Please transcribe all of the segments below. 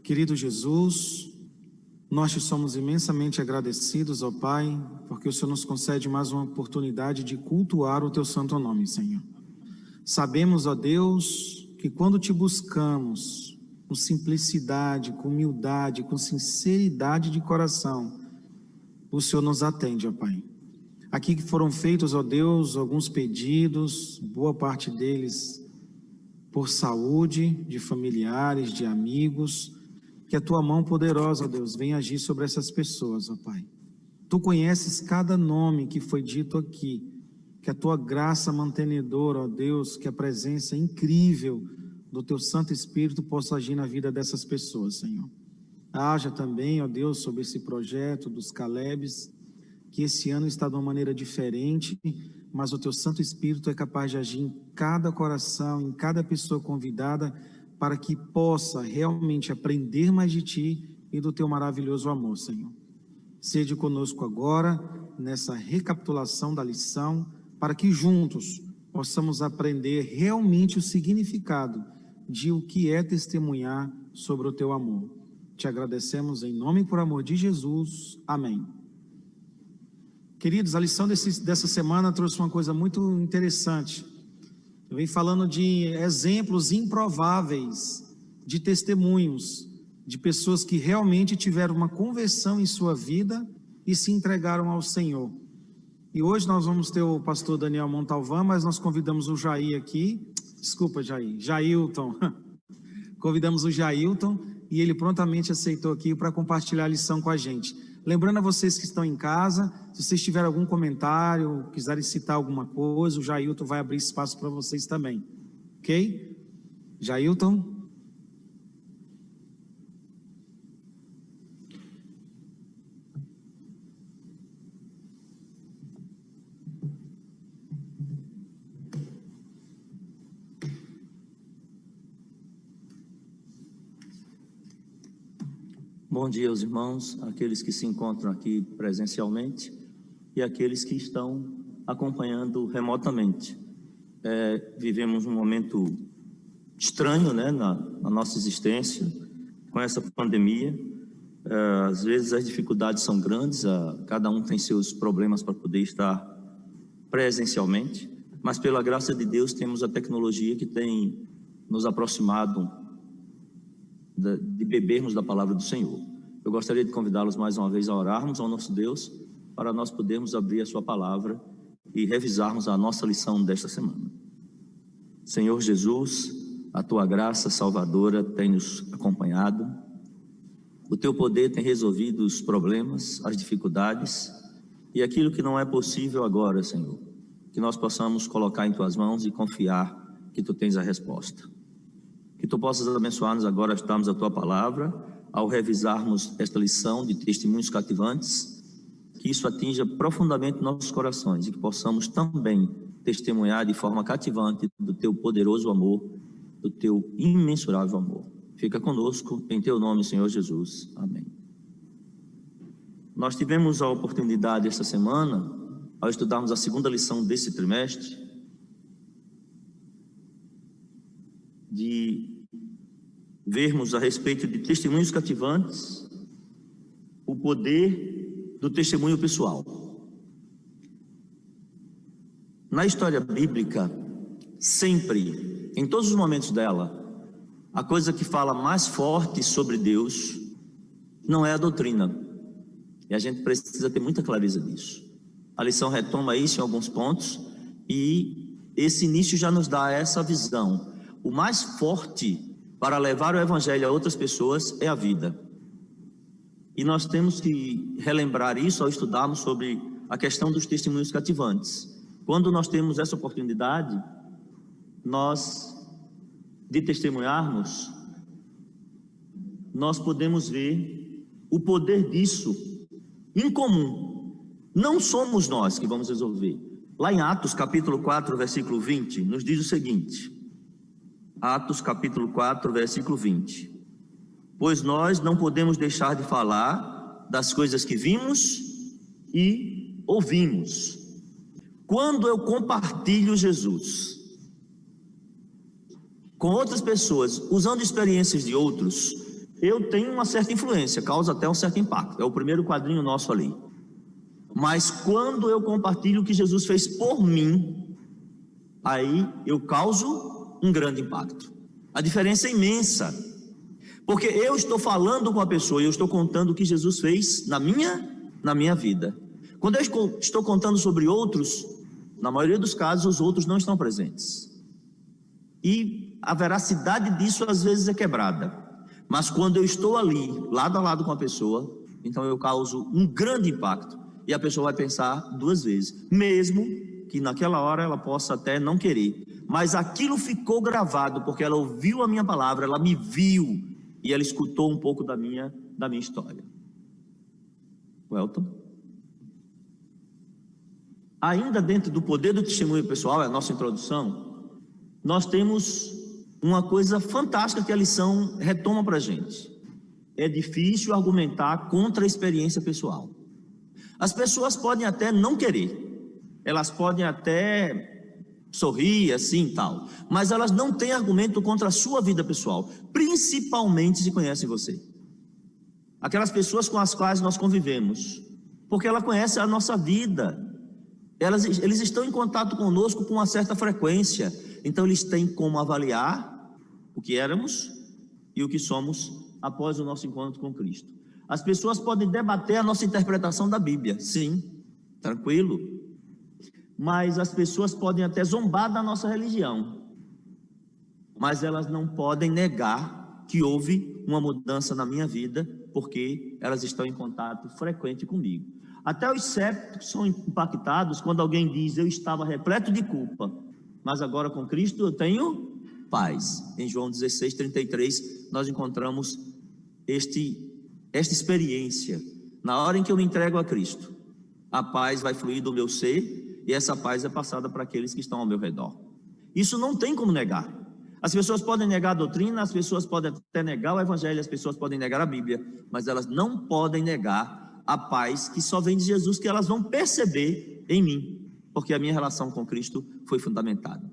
Querido Jesus, nós te somos imensamente agradecidos, ó Pai, porque o Senhor nos concede mais uma oportunidade de cultuar o teu santo nome, Senhor. Sabemos, ó Deus, que quando te buscamos com simplicidade, com humildade, com sinceridade de coração, o Senhor nos atende, ó Pai. Aqui que foram feitos, ó Deus, alguns pedidos, boa parte deles por saúde, de familiares, de amigos. Que a tua mão poderosa, ó Deus, venha agir sobre essas pessoas, ó Pai. Tu conheces cada nome que foi dito aqui. Que a tua graça mantenedora, ó Deus, que a presença incrível do teu Santo Espírito possa agir na vida dessas pessoas, Senhor. Haja também, ó Deus, sobre esse projeto dos Calebs, que esse ano está de uma maneira diferente, mas o teu Santo Espírito é capaz de agir em cada coração, em cada pessoa convidada, para que possa realmente aprender mais de Ti e do Teu maravilhoso amor, Senhor. Seja conosco agora, nessa recapitulação da lição, para que juntos possamos aprender realmente o significado de o que é testemunhar sobre o Teu amor. Te agradecemos em nome e por amor de Jesus. Amém. Queridos, a lição dessa semana trouxe uma coisa muito interessante. Eu venho falando de exemplos improváveis, de testemunhos, de pessoas que realmente tiveram uma conversão em sua vida e se entregaram ao Senhor. E hoje nós vamos ter o pastor Daniel Montalvão, mas nós convidamos o Jair aqui, Jailton. Convidamos o Jailton e ele prontamente aceitou aqui para compartilhar a lição com a gente. Lembrando a vocês que estão em casa, se vocês tiverem algum comentário, quiserem citar alguma coisa, o Jailton vai abrir espaço para vocês também. Ok? Jailton? Bom dia aos irmãos, aqueles que se encontram aqui presencialmente e aqueles que estão acompanhando remotamente. Vivemos um momento estranho, né, na nossa existência, com essa pandemia. Às vezes as dificuldades são grandes, cada um tem seus problemas para poder estar presencialmente, mas pela graça de Deus temos a tecnologia que tem nos aproximado de bebermos da palavra do Senhor. Eu gostaria de convidá-los mais uma vez a orarmos ao nosso Deus, para nós podermos abrir a sua palavra e revisarmos a nossa lição desta semana. Senhor Jesus, a tua graça salvadora tem nos acompanhado, o teu poder tem resolvido os problemas, as dificuldades e aquilo que não é possível agora, Senhor, que nós possamos colocar em tuas mãos e confiar que tu tens a resposta. Que tu possas abençoar-nos agora a estudarmos a tua palavra, ao revisarmos esta lição de testemunhos cativantes, que isso atinja profundamente nossos corações e que possamos também testemunhar de forma cativante do teu poderoso amor, do teu imensurável amor. Fica conosco, em teu nome, Senhor Jesus. Amém. Nós tivemos a oportunidade esta semana, ao estudarmos a segunda lição desse trimestre, de vermos a respeito de testemunhos cativantes, o poder do testemunho pessoal. Na história bíblica, sempre, em todos os momentos dela, a coisa que fala mais forte sobre Deus não é a doutrina, e a gente precisa ter muita clareza disso. A lição retoma isso em alguns pontos, e esse início já nos dá essa visão. O mais forte para levar o evangelho a outras pessoas é a vida. E nós temos que relembrar isso ao estudarmos sobre a questão dos testemunhos cativantes. Quando nós temos essa oportunidade, de testemunharmos, nós podemos ver o poder disso em comum. Não somos nós que vamos resolver. Lá em Atos capítulo 4, versículo 20, nos diz o seguinte... Atos capítulo 4, versículo 20. Pois nós não podemos deixar de falar das coisas que vimos e ouvimos. Quando eu compartilho Jesus com outras pessoas, usando experiências de outros, eu tenho uma certa influência, causa até um certo impacto. É o primeiro quadrinho nosso ali. Mas quando eu compartilho o que Jesus fez por mim, aí eu causo um grande impacto. A diferença é imensa, porque eu estou falando com a pessoa e eu estou contando o que Jesus fez na minha vida. Quando eu estou contando sobre outros, na maioria dos casos os outros não estão presentes. E a veracidade disso às vezes é quebrada. Mas quando eu estou ali, lado a lado com a pessoa, então eu causo um grande impacto. E a pessoa vai pensar duas vezes, mesmo que naquela hora ela possa até não querer. Mas aquilo ficou gravado, porque ela ouviu a minha palavra, ela me viu, e ela escutou um pouco da minha história. Welton? Ainda dentro do poder do testemunho pessoal, é a nossa introdução, nós temos uma coisa fantástica que a lição retoma para a gente. É difícil argumentar contra a experiência pessoal. As pessoas podem até não querer, elas podem até sorrir assim e tal, mas elas não têm argumento contra a sua vida pessoal, principalmente se conhecem você. Aquelas pessoas com as quais nós convivemos, porque ela conhece a nossa vida, eles estão em contato conosco com uma certa frequência, então eles têm como avaliar o que éramos e o que somos após o nosso encontro com Cristo. As pessoas podem debater a nossa interpretação da Bíblia, sim, tranquilo, mas as pessoas podem até zombar da nossa religião, mas elas não podem negar que houve uma mudança na minha vida, porque elas estão em contato frequente comigo. Até os céticos são impactados quando alguém diz: eu estava repleto de culpa, mas agora com Cristo eu tenho paz. Em João 16:33 nós encontramos esta experiência. Na hora em que eu me entrego a Cristo, a paz vai fluir do meu ser, e essa paz é passada para aqueles que estão ao meu redor. Isso não tem como negar. As pessoas podem negar a doutrina, as pessoas podem até negar o evangelho, as pessoas podem negar a Bíblia, mas elas não podem negar a paz que só vem de Jesus, que elas vão perceber em mim, porque a minha relação com Cristo foi fundamentada.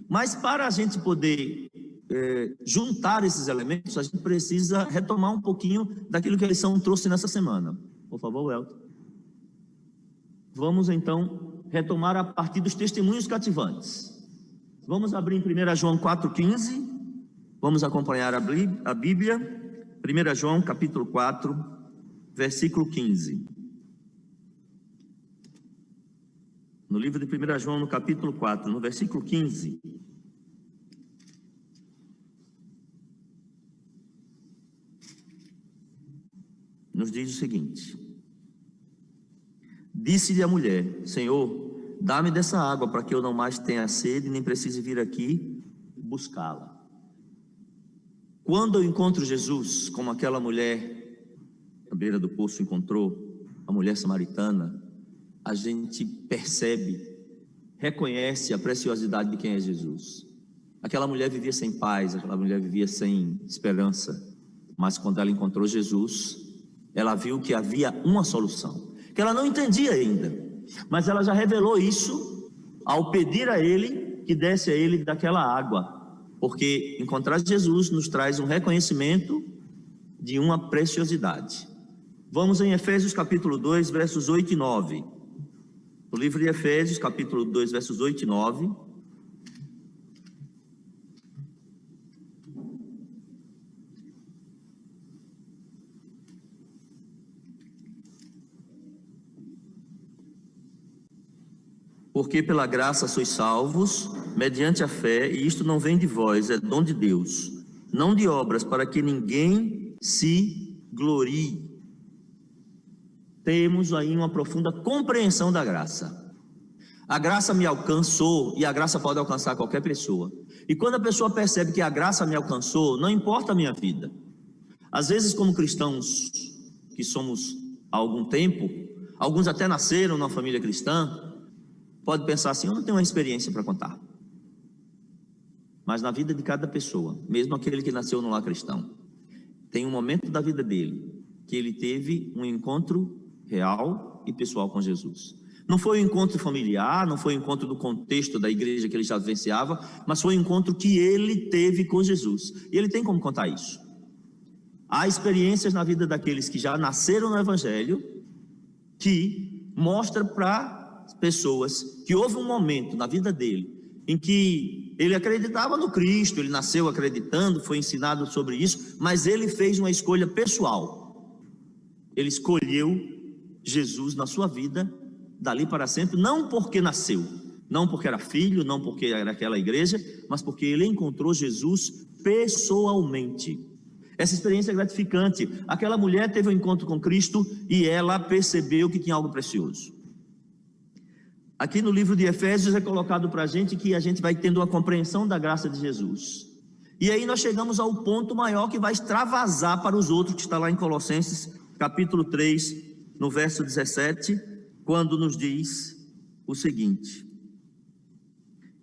Mas para a gente poder juntar esses elementos, a gente precisa retomar um pouquinho daquilo que a lição trouxe nessa semana. Por favor, Welton. Vamos então retomar a partir dos testemunhos cativantes. Vamos abrir em 1 João 4,15, vamos acompanhar a Bíblia, 1 João capítulo 4, versículo 15. No livro de 1 João, no capítulo 4, no versículo 15, nos diz o seguinte: disse-lhe a mulher: Senhor, dá-me dessa água para que eu não mais tenha sede, nem precise vir aqui buscá-la. Quando eu encontro Jesus, como aquela mulher à beira do poço encontrou, a mulher samaritana, a gente percebe, reconhece a preciosidade de quem é Jesus. Aquela mulher vivia sem paz, aquela mulher vivia sem esperança, mas quando ela encontrou Jesus, ela viu que havia uma solução, que ela não entendia ainda, mas ela já revelou isso ao pedir a ele que desse a ele daquela água, porque encontrar Jesus nos traz um reconhecimento de uma preciosidade. Vamos em Efésios capítulo 2, versos 8 e 9. No livro de Efésios capítulo 2, versos 8 e 9. Porque pela graça sois salvos, mediante a fé, e isto não vem de vós, é dom de Deus, não de obras, para que ninguém se glorie. Temos aí uma profunda compreensão da graça. A graça me alcançou, e a graça pode alcançar qualquer pessoa. E quando a pessoa percebe que a graça me alcançou, não importa a minha vida. Às vezes, como cristãos que somos há algum tempo, alguns até nasceram numa família cristã, pode pensar assim: eu não tenho uma experiência para contar. Mas na vida de cada pessoa, mesmo aquele que nasceu no lar cristão, tem um momento da vida dele que ele teve um encontro real e pessoal com Jesus. Não foi um encontro familiar, não foi um encontro do contexto da igreja que ele já vivenciava, mas foi um encontro que ele teve com Jesus. E ele tem como contar isso. Há experiências na vida daqueles que já nasceram no Evangelho que mostra para as pessoas que houve um momento na vida dele em que ele acreditava no Cristo, ele nasceu acreditando, foi ensinado sobre isso, mas ele fez uma escolha pessoal. Ele escolheu Jesus na sua vida, dali para sempre, não porque nasceu, não porque era filho, não porque era aquela igreja, mas porque ele encontrou Jesus pessoalmente. Essa experiência é gratificante. Aquela mulher teve um encontro com Cristo e ela percebeu que tinha algo precioso. Aqui no livro de Efésios é colocado para a gente que a gente vai tendo uma compreensão da graça de Jesus. E aí nós chegamos ao ponto maior que vai extravasar para os outros, que está lá em Colossenses, capítulo 3, no verso 17, quando nos diz o seguinte: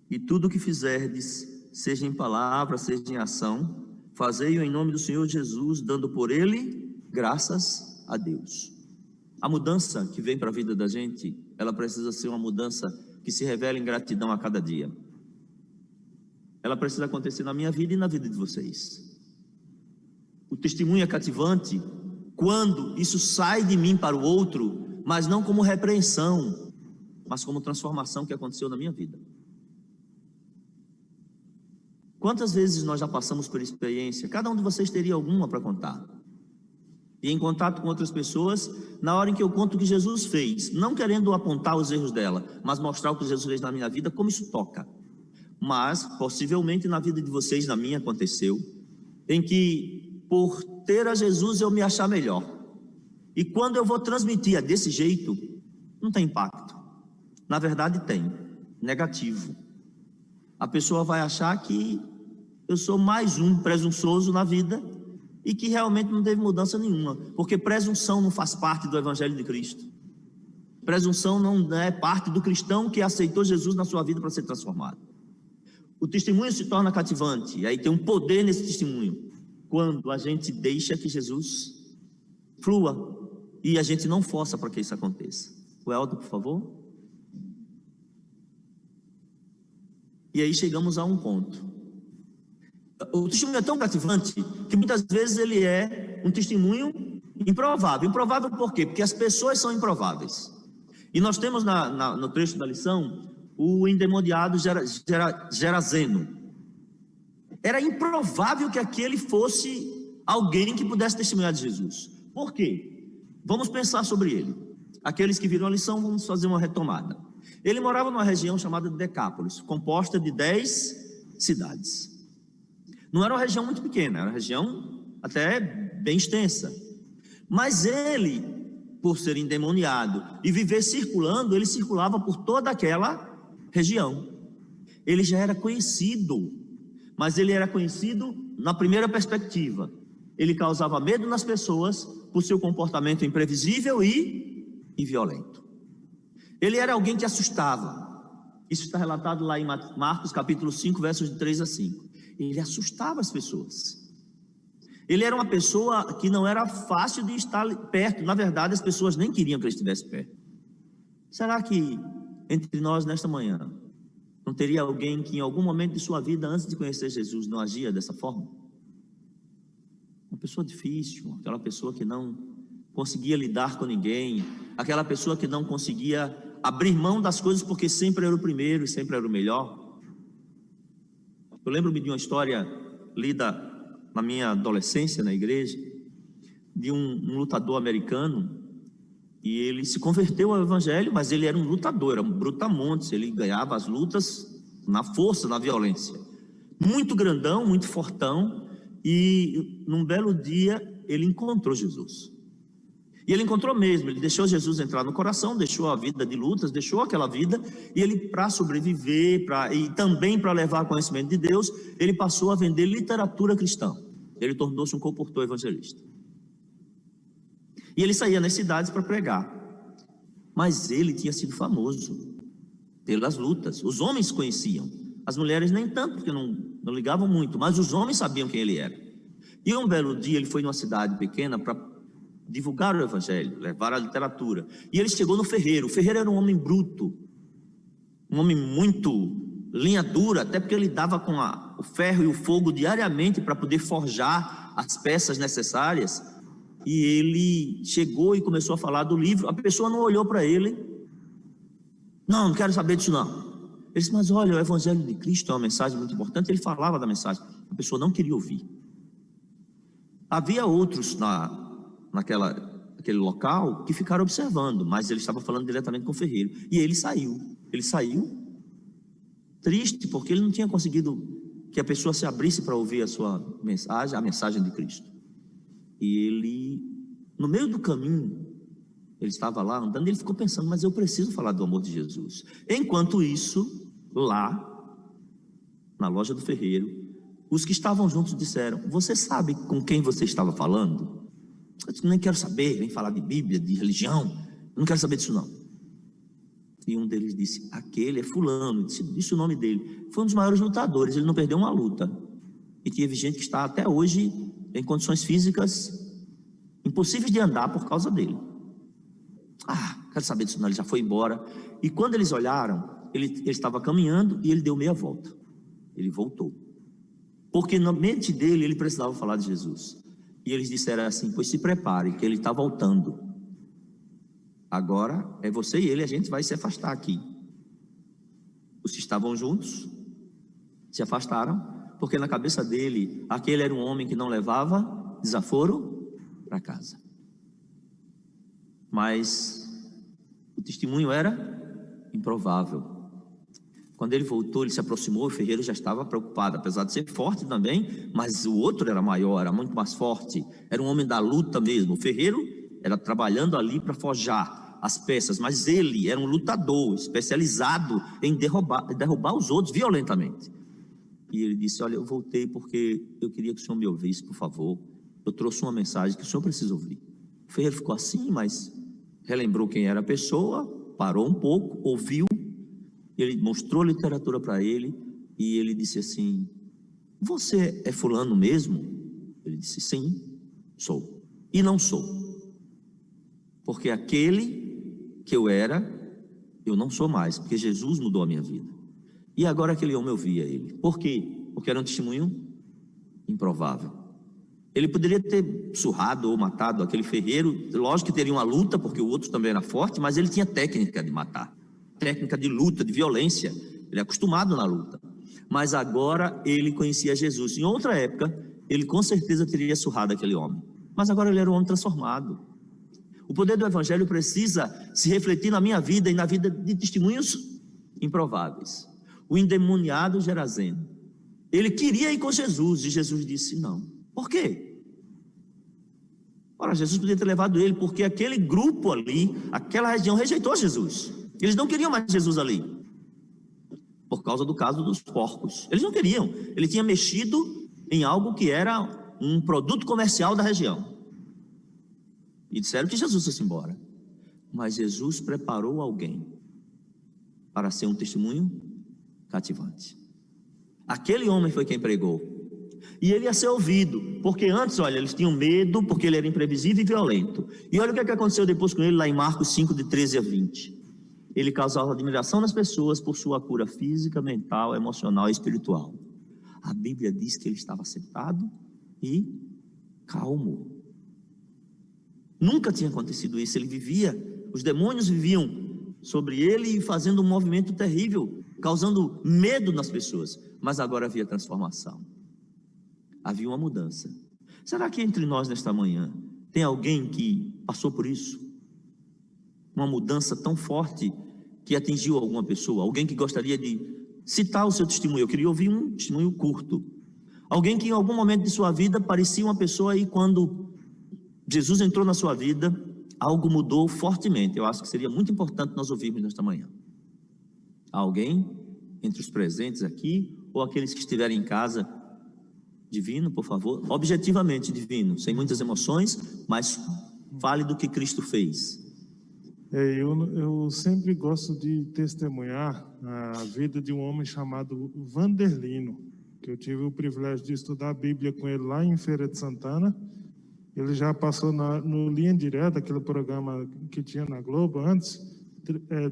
e tudo o que fizerdes, seja em palavra, seja em ação, fazei-o em nome do Senhor Jesus, dando por ele graças a Deus. A mudança que vem para a vida da gente, ela precisa ser uma mudança que se revela em gratidão a cada dia. Ela precisa acontecer na minha vida e na vida de vocês. O testemunho é cativante quando isso sai de mim para o outro, mas não como repreensão, mas como transformação que aconteceu na minha vida. Quantas vezes nós já passamos por experiência? Cada um de vocês teria alguma para contar. E em contato com outras pessoas, na hora em que eu conto o que Jesus fez, não querendo apontar os erros dela, mas mostrar o que Jesus fez na minha vida, como isso toca. Mas, possivelmente na vida de vocês, na minha aconteceu, em que por ter a Jesus eu me achar melhor. E quando eu vou transmitir desse jeito, não tem impacto. Na verdade tem, negativo. A pessoa vai achar que eu sou mais um presunçoso na vida e que realmente não teve mudança nenhuma, porque presunção não faz parte do Evangelho de Cristo. Presunção não é parte do cristão que aceitou Jesus na sua vida para ser transformado. O testemunho se torna cativante, e aí tem um poder nesse testemunho, quando a gente deixa que Jesus flua e a gente não força para que isso aconteça. O Elton, por favor. E aí chegamos a um ponto. O testemunho é tão cativante que muitas vezes ele é um testemunho improvável. Improvável por quê? Porque as pessoas são improváveis. E nós temos no trecho da lição o endemoniado Gerazeno. Era improvável que aquele fosse alguém que pudesse testemunhar de Jesus. Por quê? Vamos pensar sobre ele. Aqueles que viram a lição, vamos fazer uma retomada. Ele morava numa região chamada Decápolis, composta de 10 cidades. Não era uma região muito pequena, era uma região até bem extensa. Mas ele, por ser endemoniado e viver circulando, ele circulava por toda aquela região. Ele já era conhecido, mas ele era conhecido na primeira perspectiva. Ele causava medo nas pessoas por seu comportamento imprevisível e violento. Ele era alguém que assustava. Isso está relatado lá em Marcos capítulo 5, versos de 3 a 5. Ele assustava as pessoas. Ele era uma pessoa que não era fácil de estar perto. Na verdade, as pessoas nem queriam que ele estivesse perto. Será que entre nós nesta manhã não teria alguém que em algum momento de sua vida, antes de conhecer Jesus, não agia dessa forma? Uma pessoa difícil, aquela pessoa que não conseguia lidar com ninguém, aquela pessoa que não conseguia abrir mão das coisas porque sempre era o primeiro e sempre era o melhor. Eu lembro-me de uma história lida na minha adolescência na igreja, de um lutador americano, e ele se converteu ao evangelho, mas ele era um lutador, era um brutamontes, ele ganhava as lutas na força, na violência. Muito grandão, muito fortão, e num belo dia ele encontrou Jesus. E ele encontrou mesmo, ele deixou Jesus entrar no coração, deixou a vida de lutas, deixou aquela vida, e ele, para sobreviver, e também para levar conhecimento de Deus, ele passou a vender literatura cristã. Ele tornou-se um comportor evangelista. E ele saía nas cidades para pregar. Mas ele tinha sido famoso pelas lutas. Os homens conheciam, as mulheres nem tanto, porque não ligavam muito, mas os homens sabiam quem ele era. E um belo dia ele foi numa cidade pequena para divulgar o evangelho, levar a literatura. E ele chegou no ferreiro. O ferreiro era um homem bruto, um homem muito linha dura, até porque ele lidava com o ferro e o fogo diariamente para poder forjar as peças necessárias, e ele chegou e começou a falar do livro. A pessoa não olhou para ele. Não quero saber disso não. Ele disse, mas olha, o Evangelho de Cristo é uma mensagem muito importante. Ele falava da mensagem. A pessoa não queria ouvir. Havia outros naquele local que ficaram observando, mas ele estava falando diretamente com o ferreiro. E ele saiu. Ele saiu triste, porque ele não tinha conseguido que a pessoa se abrisse para ouvir a sua mensagem, a mensagem de Cristo. E ele, no meio do caminho, ele estava lá andando e ele ficou pensando, mas eu preciso falar do amor de Jesus. Enquanto isso, lá, na loja do ferreiro, os que estavam juntos disseram, você sabe com quem você estava falando? Eu disse, nem quero saber, vem falar de Bíblia, de religião, eu não quero saber disso não. E um deles disse, aquele é fulano, disse o nome dele, foi um dos maiores lutadores, ele não perdeu uma luta. E teve gente que está até hoje em condições físicas impossíveis de andar por causa dele. Quero saber disso não, ele já foi embora. E quando eles olharam, ele estava caminhando e ele deu meia volta. Ele voltou. Porque na mente dele, ele precisava falar de Jesus. E eles disseram assim, pois se prepare, que ele está voltando. Agora é você e ele, a gente vai se afastar aqui. Os que estavam juntos se afastaram, porque na cabeça dele, aquele era um homem que não levava desaforo para casa. Mas o testemunho era improvável. Quando ele voltou, ele se aproximou, o ferreiro já estava preocupado, apesar de ser forte também, mas o outro era maior, era muito mais forte, era um homem da luta mesmo. O ferreiro era trabalhando ali para forjar as peças, mas ele era um lutador especializado em derrubar os outros violentamente. E ele disse, olha, eu voltei porque eu queria que o senhor me ouvisse, por favor. Eu trouxe uma mensagem que o senhor precisa ouvir. O ferreiro ficou assim, mas relembrou quem era a pessoa, parou um pouco, ouviu. Ele mostrou literatura para ele e ele disse assim, você é fulano mesmo? Ele disse, sim, sou. E não sou. Porque aquele que eu era, eu não sou mais, porque Jesus mudou a minha vida. E agora aquele homem ouvia ele. Por quê? Porque era um testemunho improvável. Ele poderia ter surrado ou matado aquele ferreiro, lógico que teria uma luta, porque o outro também era forte, mas ele tinha técnica de matar, técnica de luta, de violência, ele é acostumado na luta. Mas agora ele conhecia Jesus. Em outra época, ele com certeza teria surrado aquele homem, mas agora ele era um homem transformado. O poder do Evangelho precisa se refletir na minha vida e na vida de testemunhos improváveis. O endemoniado Geraseno, ele queria ir com Jesus, e Jesus disse não. Por quê? Ora, Jesus podia ter levado ele, porque aquele grupo ali, aquela região rejeitou Jesus. Eles não queriam mais Jesus ali, por causa do caso dos porcos. Eles não queriam. Ele tinha mexido em algo que era um produto comercial da região. E disseram que Jesus fosse embora. Mas Jesus preparou alguém para ser um testemunho cativante. Aquele homem foi quem pregou. E ele ia ser ouvido, porque antes, olha, eles tinham medo, porque ele era imprevisível e violento. E olha o que aconteceu depois com ele, lá em Marcos 5, de 13 a 20. Ele causava admiração nas pessoas por sua cura física, mental, emocional e espiritual. A Bíblia diz que ele estava sentado e calmo. Nunca tinha acontecido isso. Ele vivia, os demônios viviam sobre ele e fazendo um movimento terrível, causando medo nas pessoas. Mas agora havia transformação, havia uma mudança. Será que entre nós nesta manhã tem alguém que passou por isso? Uma mudança tão forte que atingiu alguma pessoa? Alguém que gostaria de citar o seu testemunho? Eu queria ouvir um testemunho curto. Alguém que em algum momento de sua vida parecia uma pessoa e quando Jesus entrou na sua vida, algo mudou fortemente. Eu acho que seria muito importante nós ouvirmos nesta manhã. Alguém entre os presentes aqui ou aqueles que estiverem em casa? Divino, por favor, objetivamente divino, sem muitas emoções, mas fale do que Cristo fez. Eu sempre gosto de testemunhar a vida de um homem chamado Vanderlino, que eu tive o privilégio de estudar a Bíblia com ele lá em Feira de Santana. Ele já passou no Linha Direta, aquele programa que tinha na Globo antes,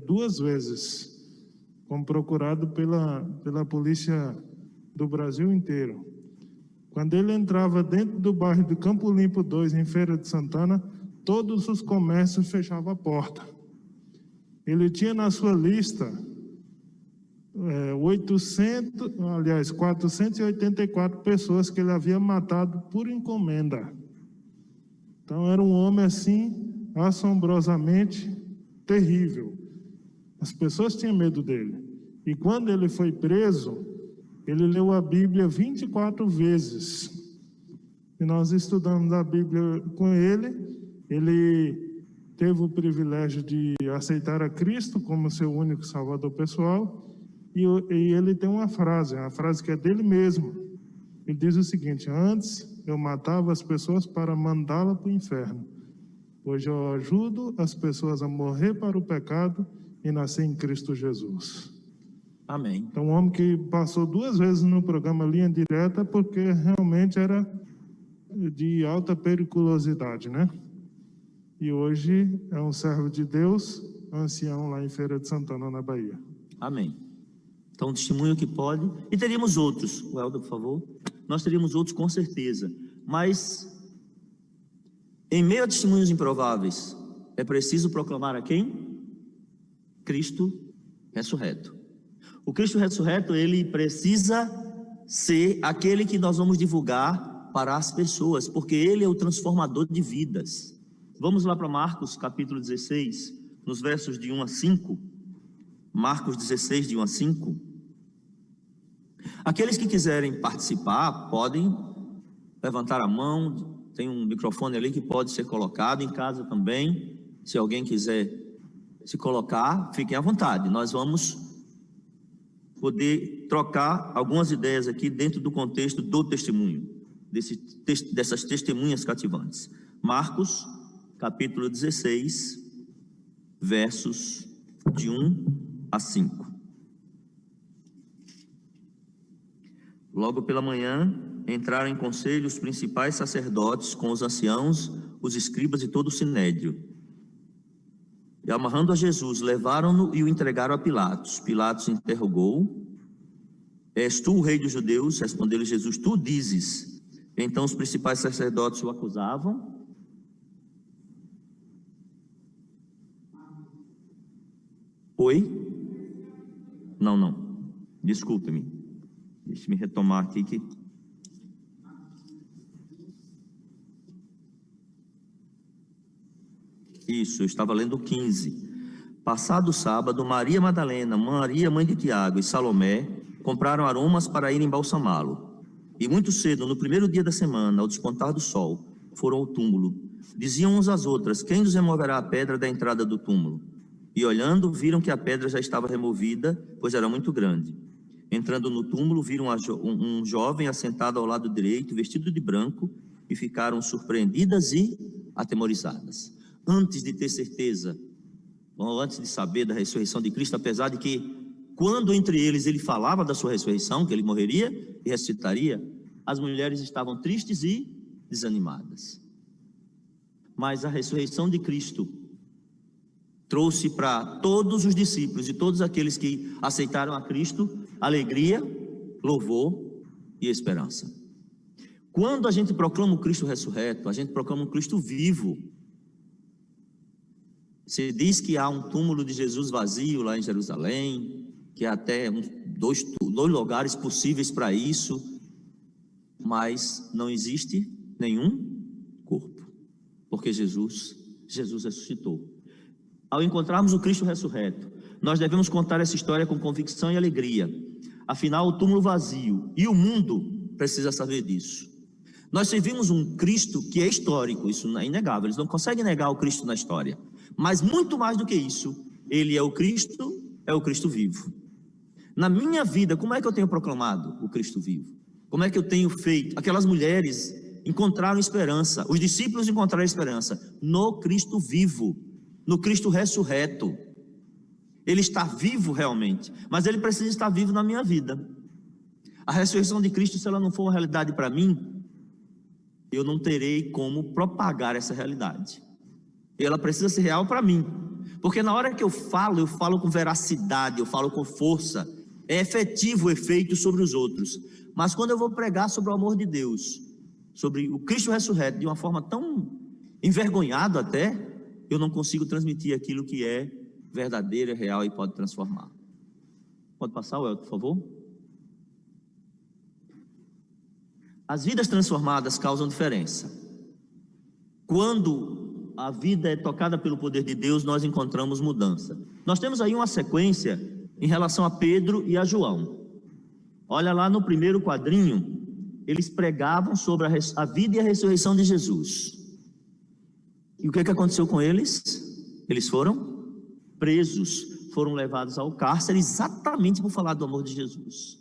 2 vezes, como procurado pela polícia do Brasil inteiro. Quando ele entrava dentro do bairro do Campo Limpo 2, em Feira de Santana, todos os comércios fechavam a porta. Ele tinha na sua lista 484 pessoas que ele havia matado por encomenda. Então era um homem assim, assombrosamente terrível. As pessoas tinham medo dele. E quando ele foi preso, ele leu a Bíblia 24 vezes. E nós estudamos a Bíblia com ele. Ele teve o privilégio de aceitar a Cristo como seu único salvador pessoal. E ele tem uma frase que é dele mesmo. Ele diz o seguinte: antes eu matava as pessoas para mandá-la para o inferno. Hoje eu ajudo as pessoas a morrer para o pecado e nascer em Cristo Jesus. Amém. Então, um homem que passou 2 vezes no programa Linha Direta, porque realmente era de alta periculosidade, né? E hoje é um servo de Deus, ancião lá em Feira de Santana, na Bahia. Amém. Então, um testemunho que pode. E teríamos outros. O Helder, por favor. Nós teríamos outros com certeza. Mas, em meio a testemunhos improváveis, é preciso proclamar a quem? Cristo ressurreto. O Cristo ressurreto, ele precisa ser aquele que nós vamos divulgar para as pessoas, porque ele é o transformador de vidas. Vamos lá para Marcos capítulo 16, nos versos de 1 a 5. Marcos 16, de 1 a 5. Aqueles que quiserem participar, podem levantar a mão. Tem um microfone ali que pode ser colocado em casa também. Se alguém quiser se colocar, fiquem à vontade. Nós vamos poder trocar algumas ideias aqui dentro do contexto do testemunho, dessas testemunhas cativantes. Marcos, capítulo 16, versos de 1 a 5. Logo pela manhã, entraram em conselho os principais sacerdotes com os anciãos, os escribas e todo o sinédrio. E amarrando a Jesus, levaram-no e o entregaram a Pilatos. Pilatos interrogou: és tu o rei dos judeus? Respondeu-lhe Jesus: tu dizes. Então os principais sacerdotes o acusavam. Oi? Não. Desculpe-me. Deixe-me retomar aqui que... Isso, eu estava lendo 15. Passado o sábado, Maria Madalena, Maria, mãe de Tiago, e Salomé compraram aromas para ir embalsamá-lo. E muito cedo, no primeiro dia da semana, ao despontar do sol, foram ao túmulo. Diziam uns às outras: quem nos removerá a pedra da entrada do túmulo? E olhando, viram que a pedra já estava removida, pois era muito grande. Entrando no túmulo, viram um jovem assentado ao lado direito, vestido de branco, e ficaram surpreendidas e atemorizadas. Antes de ter certeza, ou antes de saber da ressurreição de Cristo, apesar de que, quando entre eles ele falava da sua ressurreição, que ele morreria e ressuscitaria, as mulheres estavam tristes e desanimadas. Mas a ressurreição de Cristo trouxe para todos os discípulos e todos aqueles que aceitaram a Cristo alegria, louvor e esperança. Quando a gente proclama o Cristo ressurreto, a gente proclama um Cristo vivo. Se diz que há um túmulo de Jesus vazio lá em Jerusalém, que há até dois lugares possíveis para isso, mas não existe nenhum corpo, porque Jesus ressuscitou. Ao encontrarmos o Cristo ressurreto, nós devemos contar essa história com convicção e alegria. Afinal, o túmulo vazio e o mundo precisa saber disso. Nós servimos um Cristo que é histórico, isso é inegável, eles não conseguem negar o Cristo na história. Mas muito mais do que isso, ele é o Cristo vivo. Na minha vida, como é que eu tenho proclamado o Cristo vivo? Como é que eu tenho feito? Aquelas mulheres encontraram esperança, os discípulos encontraram esperança no Cristo vivo, no Cristo ressurreto. Ele está vivo realmente, mas ele precisa estar vivo na minha vida. A ressurreição de Cristo, se ela não for uma realidade para mim, eu não terei como propagar essa realidade. Ela precisa ser real para mim, porque na hora que eu falo com veracidade, eu falo com força, é efetivo o efeito sobre os outros. Mas quando eu vou pregar sobre o amor de Deus, sobre o Cristo ressurreto, de uma forma tão envergonhada até, eu não consigo transmitir aquilo que é verdadeiro, é real e pode transformar. Pode passar, Welton, por favor? As vidas transformadas causam diferença. Quando a vida é tocada pelo poder de Deus, nós encontramos mudança. Nós temos aí uma sequência em relação a Pedro e a João. Olha lá no primeiro quadrinho, eles pregavam sobre a vida e a ressurreição de Jesus. E o que aconteceu com eles? Eles foram presos, foram levados ao cárcere exatamente por falar do amor de Jesus.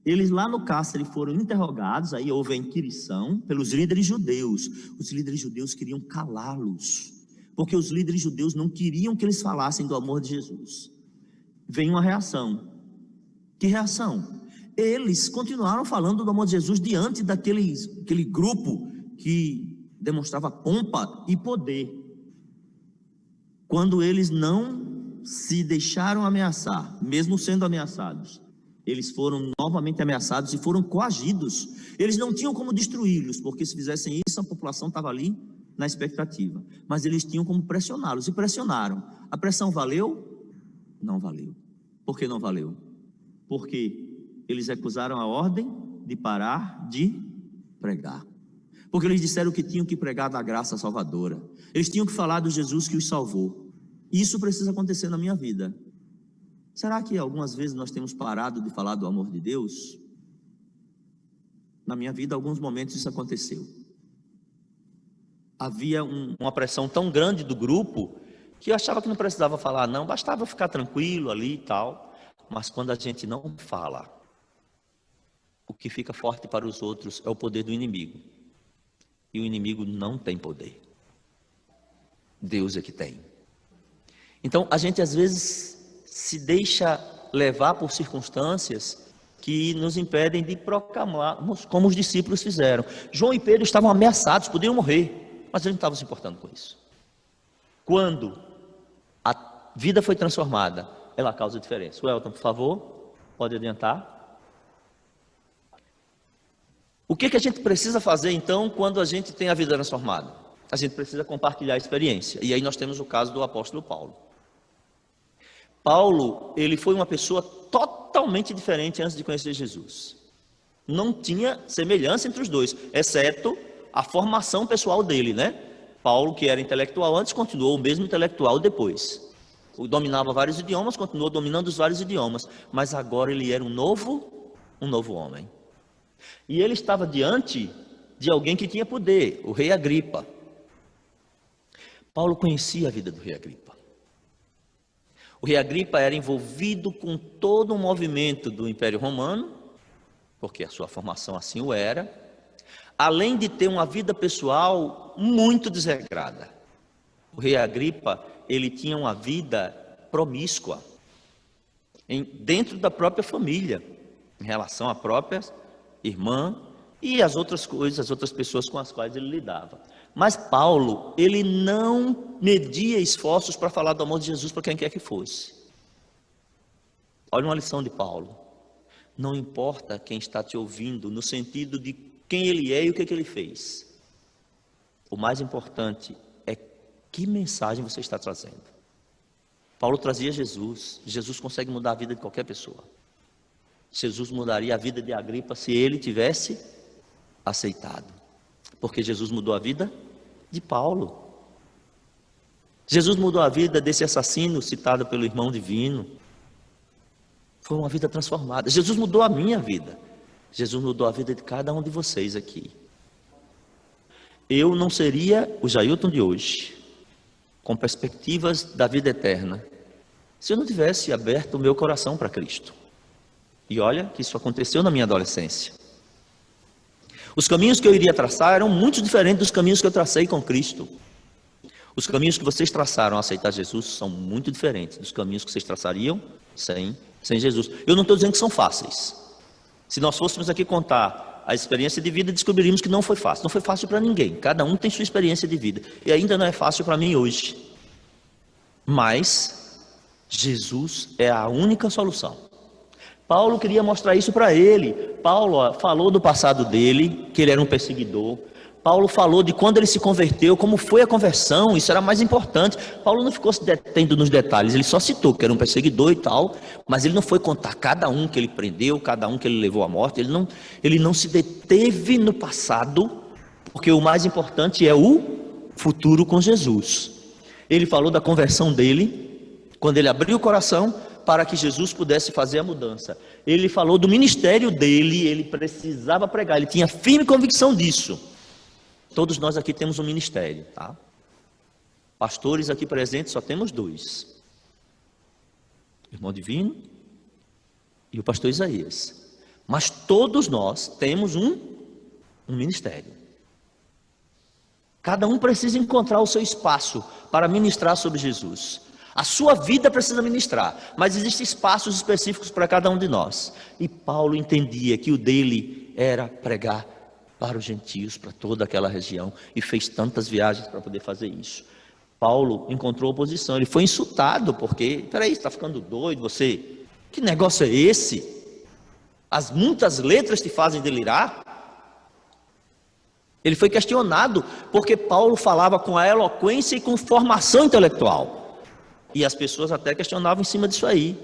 Eles lá no cárcere foram interrogados, aí houve a inquirição pelos líderes judeus. Os líderes judeus queriam calá-los, porque os líderes judeus não queriam que eles falassem do amor de Jesus. Vem uma reação. Que reação? Eles continuaram falando do amor de Jesus diante daquele grupo que demonstrava pompa e poder. Quando eles não se deixaram ameaçar, mesmo sendo ameaçados, eles foram novamente ameaçados e foram coagidos. Eles não tinham como destruí-los, porque se fizessem isso, a população estava ali na expectativa. Mas eles tinham como pressioná-los, e pressionaram. A pressão valeu? Não valeu. Por que não valeu? Porque eles recusaram a ordem de parar de pregar. Porque eles disseram que tinham que pregar da graça salvadora. Eles tinham que falar do Jesus que os salvou. Isso precisa acontecer na minha vida. Será que algumas vezes nós temos parado de falar do amor de Deus? Na minha vida, alguns momentos isso aconteceu. Havia uma pressão tão grande do grupo que eu achava que não precisava falar não, bastava ficar tranquilo ali e tal. Mas quando a gente não fala, o que fica forte para os outros é o poder do inimigo. E o inimigo não tem poder. Deus é que tem. Então, a gente às vezes se deixa levar por circunstâncias que nos impedem de proclamarmos como os discípulos fizeram. João e Pedro estavam ameaçados, podiam morrer, mas eles não estavam se importando com isso. Quando a vida foi transformada, ela causa diferença. Welton, por favor, pode adiantar. O que a gente precisa fazer então quando a gente tem a vida transformada? A gente precisa compartilhar a experiência. E aí nós temos o caso do apóstolo Paulo. Paulo, ele foi uma pessoa totalmente diferente antes de conhecer Jesus. Não tinha semelhança entre os dois, exceto a formação pessoal dele, né? Paulo, que era intelectual antes, continuou o mesmo intelectual depois. Dominava vários idiomas, continuou dominando os vários idiomas, mas agora ele era um novo homem. E ele estava diante de alguém que tinha poder, o rei Agripa. Paulo conhecia a vida do rei Agripa. O rei Agripa era envolvido com todo um movimento do Império Romano, porque a sua formação assim o era, além de ter uma vida pessoal muito desregrada. O rei Agripa, ele tinha uma vida promíscua, dentro da própria família, em relação à própria irmã e as outras coisas, as outras pessoas com as quais ele lidava. Mas Paulo, ele não media esforços para falar do amor de Jesus para quem quer que fosse. Olha uma lição de Paulo. Não importa quem está te ouvindo, no sentido de quem ele é e o que ele fez. O mais importante é que mensagem você está trazendo. Paulo trazia Jesus. Jesus consegue mudar a vida de qualquer pessoa. Jesus mudaria a vida de Agripa se ele tivesse aceitado. Porque Jesus mudou a vida de Paulo. Jesus mudou a vida desse assassino citado pelo irmão divino. Foi uma vida transformada. Jesus mudou a minha vida. Jesus mudou a vida de cada um de vocês aqui. Eu não seria o Jailton de hoje, com perspectivas da vida eterna, se eu não tivesse aberto o meu coração para Cristo. E olha que isso aconteceu na minha adolescência. Os caminhos que eu iria traçar eram muito diferentes dos caminhos que eu tracei com Cristo. Os caminhos que vocês traçaram a aceitar Jesus são muito diferentes dos caminhos que vocês traçariam sem Jesus. Eu não estou dizendo que são fáceis. Se nós fôssemos aqui contar a experiência de vida, descobriríamos que não foi fácil. Não foi fácil para ninguém. Cada um tem sua experiência de vida. E ainda não é fácil para mim hoje. Mas Jesus é a única solução. Paulo queria mostrar isso para ele. Paulo falou do passado dele, que ele era um perseguidor. Paulo falou de quando ele se converteu, como foi a conversão, isso era mais importante. Paulo não ficou se detendo nos detalhes, ele só citou que era um perseguidor e tal, mas ele não foi contar cada um que ele prendeu, cada um que ele levou à morte. Ele não se deteve no passado, porque o mais importante é o futuro com Jesus. Ele falou da conversão dele, quando ele abriu o coração para que Jesus pudesse fazer a mudança. Ele falou do ministério dele, ele precisava pregar, ele tinha firme convicção disso. Todos nós aqui temos um ministério, tá? Pastores aqui presentes só temos 2. O irmão Divino e o pastor Isaías. Mas todos nós temos um ministério. Cada um precisa encontrar o seu espaço para ministrar sobre Jesus. A sua vida precisa ministrar, mas existem espaços específicos para cada um de nós. E Paulo entendia que o dele era pregar para os gentios, para toda aquela região, e fez tantas viagens para poder fazer isso. Paulo encontrou oposição, ele foi insultado, porque, peraí, você está ficando doido, você, que negócio é esse? Muitas letras te fazem delirar? Ele foi questionado, porque Paulo falava com a eloquência e com formação intelectual, e as pessoas até questionavam em cima disso aí,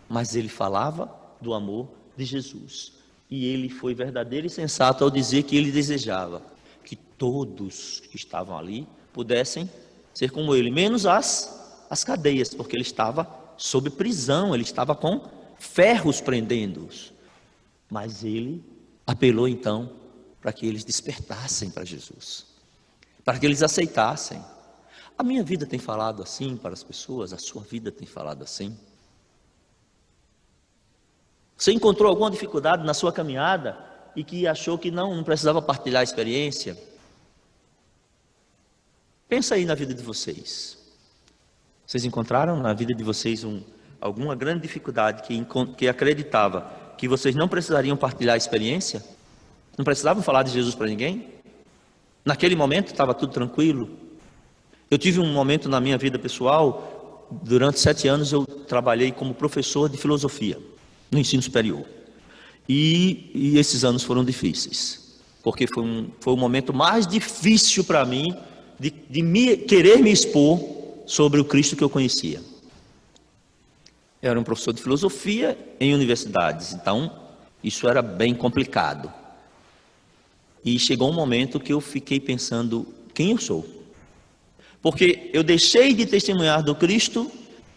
mas ele falava do amor de Jesus. E ele foi verdadeiro e sensato ao dizer que ele desejava que todos que estavam ali pudessem ser como ele, menos as cadeias, porque ele estava sob prisão, ele estava com ferros prendendo-os. Mas ele apelou então para que eles despertassem para Jesus, para que eles aceitassem. A minha vida tem falado assim para as pessoas, a sua vida tem falado assim? Você encontrou alguma dificuldade na sua caminhada e que achou que não precisava partilhar a experiência? Pensa aí na vida de vocês. Vocês encontraram na vida de vocês alguma grande dificuldade que acreditava que vocês não precisariam partilhar a experiência? Não precisavam falar de Jesus para ninguém? Naquele momento estava tudo tranquilo? Eu tive um momento na minha vida pessoal, durante 7 anos eu trabalhei como professor de filosofia no ensino superior, e esses anos foram difíceis, porque foi o momento mais difícil para mim de querer me expor sobre o Cristo que eu conhecia. Eu era um professor de filosofia em universidades, então isso era bem complicado, e chegou um momento que eu fiquei pensando, quem eu sou? Porque eu deixei de testemunhar do Cristo,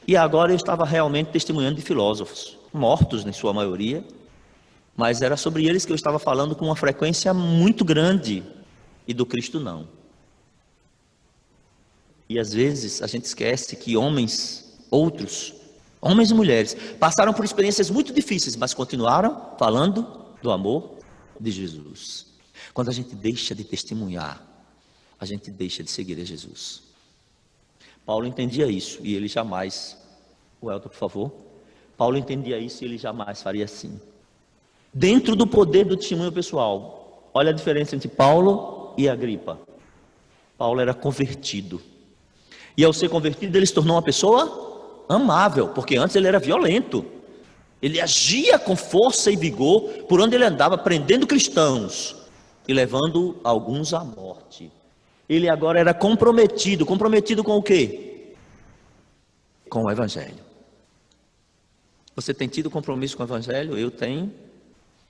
e agora eu estava realmente testemunhando de filósofos, mortos em sua maioria, mas era sobre eles que eu estava falando com uma frequência muito grande, e do Cristo não. E às vezes a gente esquece que homens e mulheres, passaram por experiências muito difíceis, mas continuaram falando do amor de Jesus. Quando a gente deixa de testemunhar, a gente deixa de seguir a Jesus. Paulo entendia isso, e ele jamais, o Elton, por favor. Paulo entendia isso e ele jamais faria assim. Dentro do poder do testemunho pessoal, olha a diferença entre Paulo e Agripa. Paulo era convertido. E ao ser convertido, ele se tornou uma pessoa amável, porque antes ele era violento. Ele agia com força e vigor por onde ele andava, prendendo cristãos e levando alguns à morte. Ele agora era comprometido. Comprometido com o quê? Com o Evangelho. Você tem tido compromisso com o Evangelho? Eu tenho.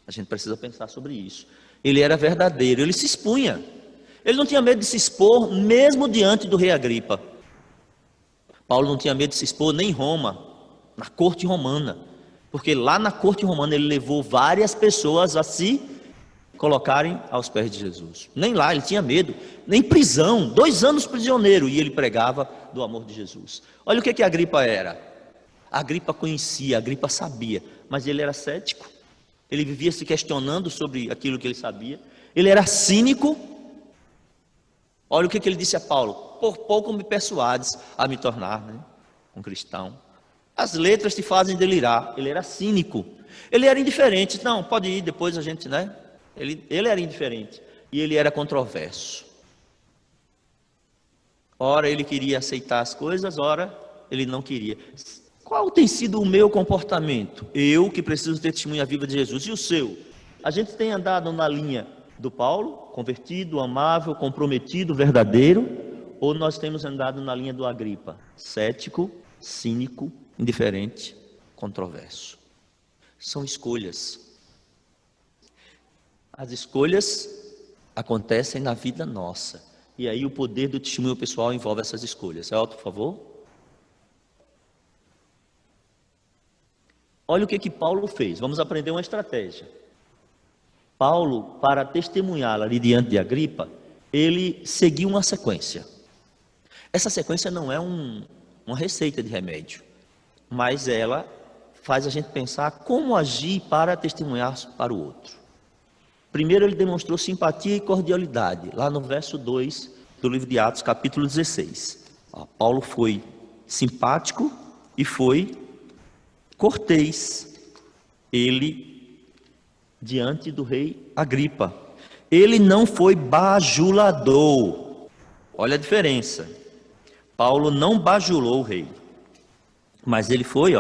A gente precisa pensar sobre isso. Ele era verdadeiro, ele se expunha. Ele não tinha medo de se expor, mesmo diante do rei Agripa. Paulo não tinha medo de se expor nem em Roma, na corte romana. Porque lá na corte romana ele levou várias pessoas a se colocarem aos pés de Jesus. Nem lá ele tinha medo, nem prisão, 2 anos prisioneiro, e ele pregava do amor de Jesus. Olha o que Agripa era. Agripa conhecia, Agripa sabia, mas ele era cético, ele vivia se questionando sobre aquilo que ele sabia, ele era cínico. Olha o que ele disse a Paulo: por pouco me persuades a me tornar um cristão. As letras te fazem delirar. Ele era cínico, ele era indiferente. Não, pode ir, depois a gente, ele era indiferente, e ele era controverso. Ora ele queria aceitar as coisas, ora ele não queria. Qual tem sido o meu comportamento? Eu que preciso ter testemunha viva de Jesus. E o seu? A gente tem andado na linha do Paulo, convertido, amável, comprometido, verdadeiro, ou nós temos andado na linha do Agripa, cético, cínico, indiferente, controverso? São escolhas. As escolhas acontecem na vida nossa. E aí o poder do testemunho pessoal envolve essas escolhas. Elton, por favor. Olha o que Paulo fez. Vamos aprender uma estratégia. Paulo, para testemunhar ali diante de Agripa, ele seguiu uma sequência. Essa sequência não é uma receita de remédio, mas ela faz a gente pensar como agir para testemunhar para o outro. Primeiro, ele demonstrou simpatia e cordialidade, lá no verso 2 do livro de Atos, capítulo 16. Paulo foi simpático e foi cortês, ele diante do rei Agripa. Ele não foi bajulador. Olha a diferença. Paulo não bajulou o rei, mas ele foi,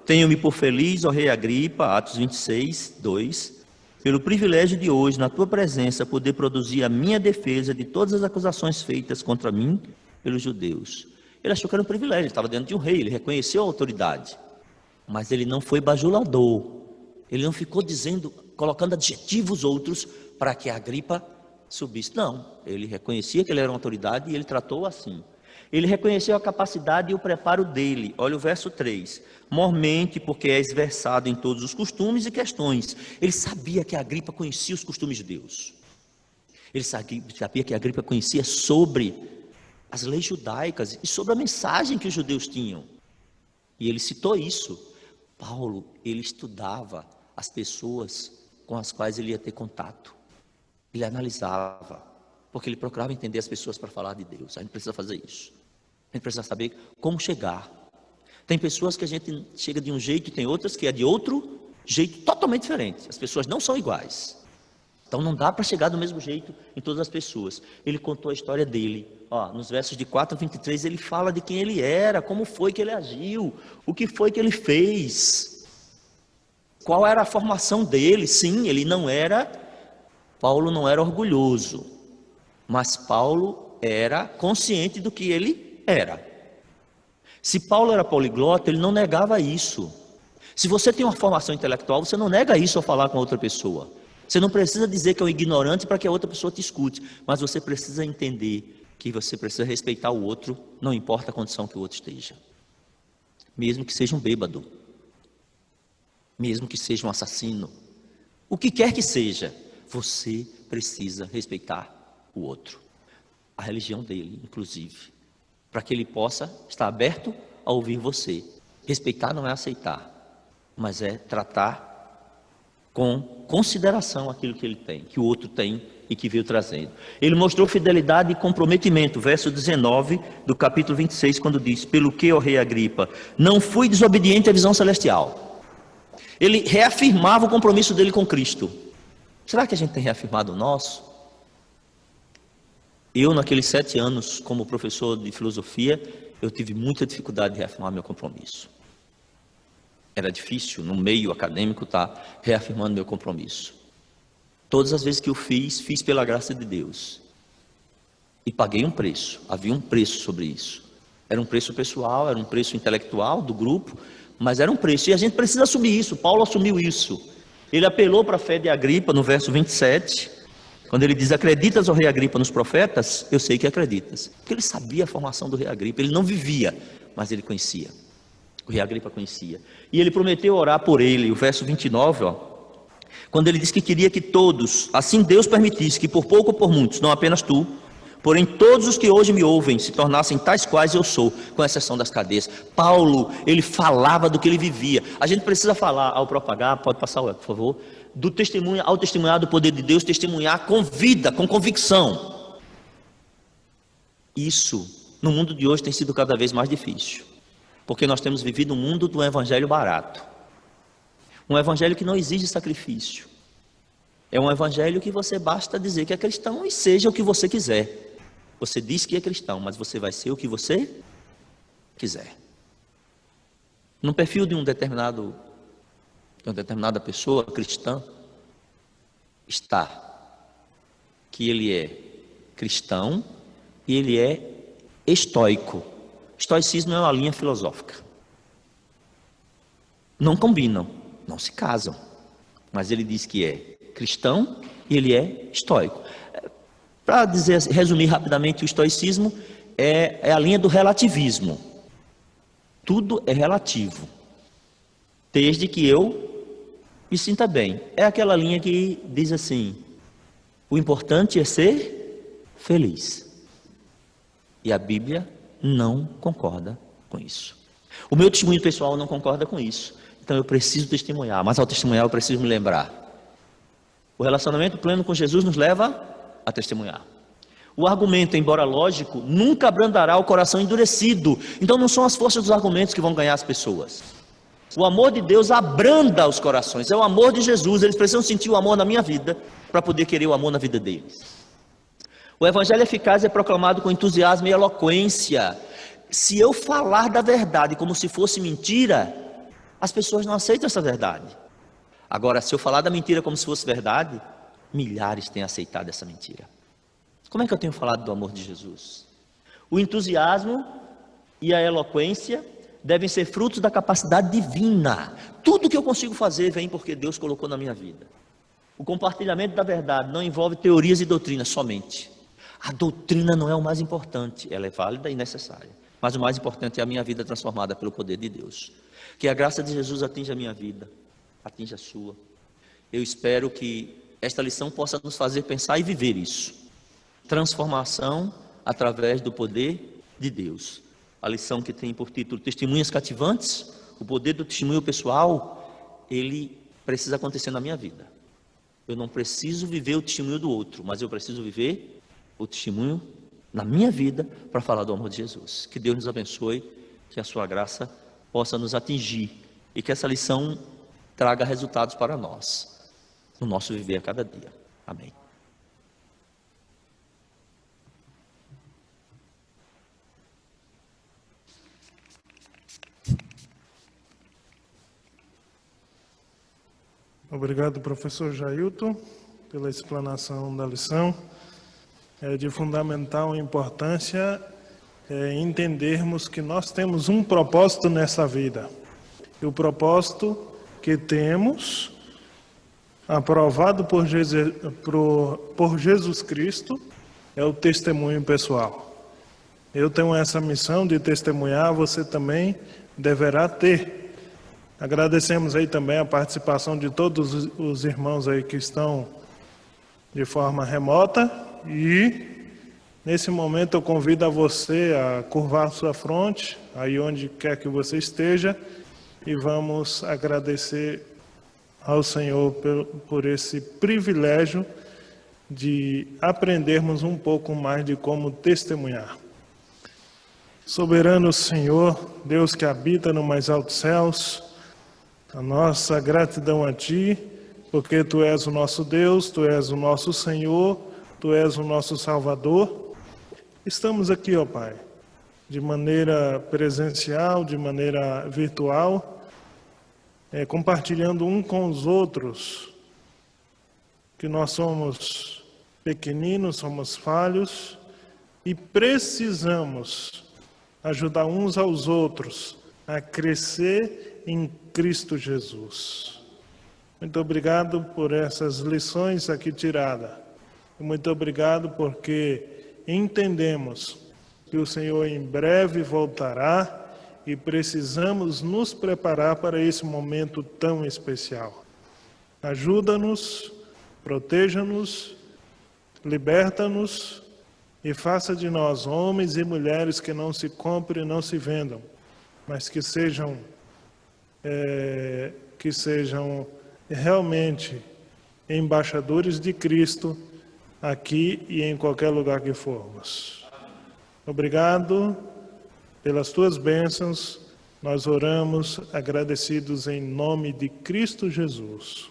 tenho-me por feliz, ó rei Agripa, Atos 26, 2, pelo privilégio de hoje, na tua presença, poder produzir a minha defesa de todas as acusações feitas contra mim pelos judeus. Ele achou que era um privilégio, ele estava diante de um rei, ele reconheceu a autoridade. Mas ele não foi bajulador, ele não ficou dizendo, colocando adjetivos outros para que a Agripa subisse. Não, ele reconhecia que ele era uma autoridade e ele tratou assim. Ele reconheceu a capacidade e o preparo dele. Olha o verso 3. Mormente, porque és versado em todos os costumes e questões. Ele sabia que a Agripa conhecia os costumes de Deus. Ele sabia que a Agripa conhecia sobre as leis judaicas e sobre a mensagem que os judeus tinham. E ele citou isso. Paulo, ele estudava as pessoas com as quais ele ia ter contato. Ele analisava, porque ele procurava entender as pessoas para falar de Deus. A gente precisa fazer isso. A gente precisa saber como chegar. Tem pessoas que a gente chega de um jeito e tem outras que é de outro jeito totalmente diferente. As pessoas não são iguais. Então não dá para chegar do mesmo jeito em todas as pessoas. Ele contou a história dele. Nos versos de 4 a 23 ele fala de quem ele era, como foi que ele agiu, o que foi que ele fez, qual era a formação dele. Sim, Paulo não era orgulhoso, mas Paulo era consciente do que ele era. Se Paulo era poliglota, ele não negava isso. Se você tem uma formação intelectual, você não nega isso ao falar com outra pessoa. Você não precisa dizer que é um ignorante para que a outra pessoa te escute, mas você precisa entender que você precisa respeitar o outro, não importa a condição que o outro esteja. Mesmo que seja um bêbado, mesmo que seja um assassino, o que quer que seja, você precisa respeitar o outro. A religião dele, inclusive, para que ele possa estar aberto a ouvir você. Respeitar não é aceitar, mas é tratar com consideração aquilo que ele tem, que o outro tem e que veio trazendo. Ele mostrou fidelidade e comprometimento, verso 19 do capítulo 26, quando diz, pelo que, ó rei Agripa, não fui desobediente à visão celestial. Ele reafirmava o compromisso dele com Cristo. Será que a gente tem reafirmado o nosso? Eu, naqueles 7 anos, como professor de filosofia, eu tive muita dificuldade de reafirmar meu compromisso. Era difícil, no meio acadêmico, estar reafirmando meu compromisso. Todas as vezes que eu fiz pela graça de Deus. E paguei um preço, havia um preço sobre isso. Era um preço pessoal, era um preço intelectual do grupo, mas era um preço. E a gente precisa assumir isso, Paulo assumiu isso. Ele apelou para a fé de Agripa no verso 27, quando ele diz, acreditas, ó rei Agripa, nos profetas? Eu sei que acreditas. Porque ele sabia a formação do rei Agripa, ele não vivia, mas ele conhecia. O rei Agripa conhecia. E ele prometeu orar por ele, o verso 29, quando ele disse que queria que todos, assim Deus permitisse, que por pouco ou por muitos, não apenas tu, porém todos os que hoje me ouvem, se tornassem tais quais eu sou, com exceção das cadeias. Paulo, ele falava do que ele vivia. A gente precisa falar, ao propagar, pode passar, por favor, do testemunho, ao testemunhar do poder de Deus, testemunhar com vida, com convicção. Isso, no mundo de hoje, tem sido cada vez mais difícil, porque nós temos vivido um mundo do evangelho barato. Um evangelho que não exige sacrifício. É um evangelho que você basta dizer que é cristão e seja o que você quiser. Você diz que é cristão, mas você vai ser o que você quiser. No perfil de uma determinada pessoa cristã, está que ele é cristão e ele é estoico. Estoicismo é uma linha filosófica. Não combinam, não se casam, mas ele diz que é cristão e ele é estoico. Para resumir rapidamente, o estoicismo é a linha do relativismo. Tudo é relativo, desde que eu me sinta bem. É aquela linha que diz assim: o importante é ser feliz. E a Bíblia não concorda com isso. O meu testemunho pessoal não concorda com isso. Então eu preciso testemunhar, mas ao testemunhar eu preciso me lembrar. O relacionamento pleno com Jesus nos leva a testemunhar. O argumento, embora lógico, nunca abrandará o coração endurecido. Então não são as forças dos argumentos que vão ganhar as pessoas. O amor de Deus abranda os corações. É o amor de Jesus. Eles precisam sentir o amor na minha vida para poder querer o amor na vida deles. O evangelho eficaz é proclamado com entusiasmo e eloquência. Se eu falar da verdade como se fosse mentira, as pessoas não aceitam essa verdade. Agora, se eu falar da mentira como se fosse verdade, milhares têm aceitado essa mentira. Como é que eu tenho falado do amor de Jesus? O entusiasmo e a eloquência devem ser frutos da capacidade divina. Tudo que eu consigo fazer vem porque Deus colocou na minha vida. O compartilhamento da verdade não envolve teorias e doutrinas somente. A doutrina não é o mais importante, ela é válida e necessária. Mas o mais importante é a minha vida transformada pelo poder de Deus. Que a graça de Jesus atinja a minha vida, atinja a sua. Eu espero que esta lição possa nos fazer pensar e viver isso. Transformação através do poder de Deus. A lição que tem por título Testemunhas Cativantes, o poder do testemunho pessoal, ele precisa acontecer na minha vida. Eu não preciso viver o testemunho do outro, mas eu preciso viver o testemunho na minha vida para falar do amor de Jesus. Que Deus nos abençoe, que a sua graça possa nos atingir e que essa lição traga resultados para nós, no nosso viver a cada dia. Amém. Obrigado, professor Jailton, pela explanação da lição. É de fundamental importância entendermos que nós temos um propósito nessa vida. E o propósito que temos, aprovado por Jesus Cristo, é o testemunho pessoal. Eu tenho essa missão de testemunhar, você também deverá ter. Agradecemos aí também a participação de todos os irmãos aí que estão de forma remota e nesse momento eu convido a você a curvar sua fronte, aí onde quer que você esteja, e vamos agradecer ao Senhor por esse privilégio de aprendermos um pouco mais de como testemunhar. Soberano Senhor, Deus que habita no mais altos céus, a nossa gratidão a Ti, porque Tu és o nosso Deus, Tu és o nosso Senhor, Tu és o nosso Salvador. Estamos aqui, ó Pai, de maneira presencial, de maneira virtual, compartilhando um com os outros, que nós somos pequeninos, somos falhos e precisamos ajudar uns aos outros a crescer em Cristo Jesus. Muito obrigado por essas lições aqui tiradas. Muito obrigado porque entendemos que o Senhor em breve voltará e precisamos nos preparar para esse momento tão especial. Ajuda-nos, proteja-nos, liberta-nos e faça de nós homens e mulheres que não se comprem e não se vendam, mas que sejam realmente embaixadores de Cristo aqui e em qualquer lugar que formos. Obrigado pelas tuas bênçãos, nós oramos agradecidos em nome de Cristo Jesus.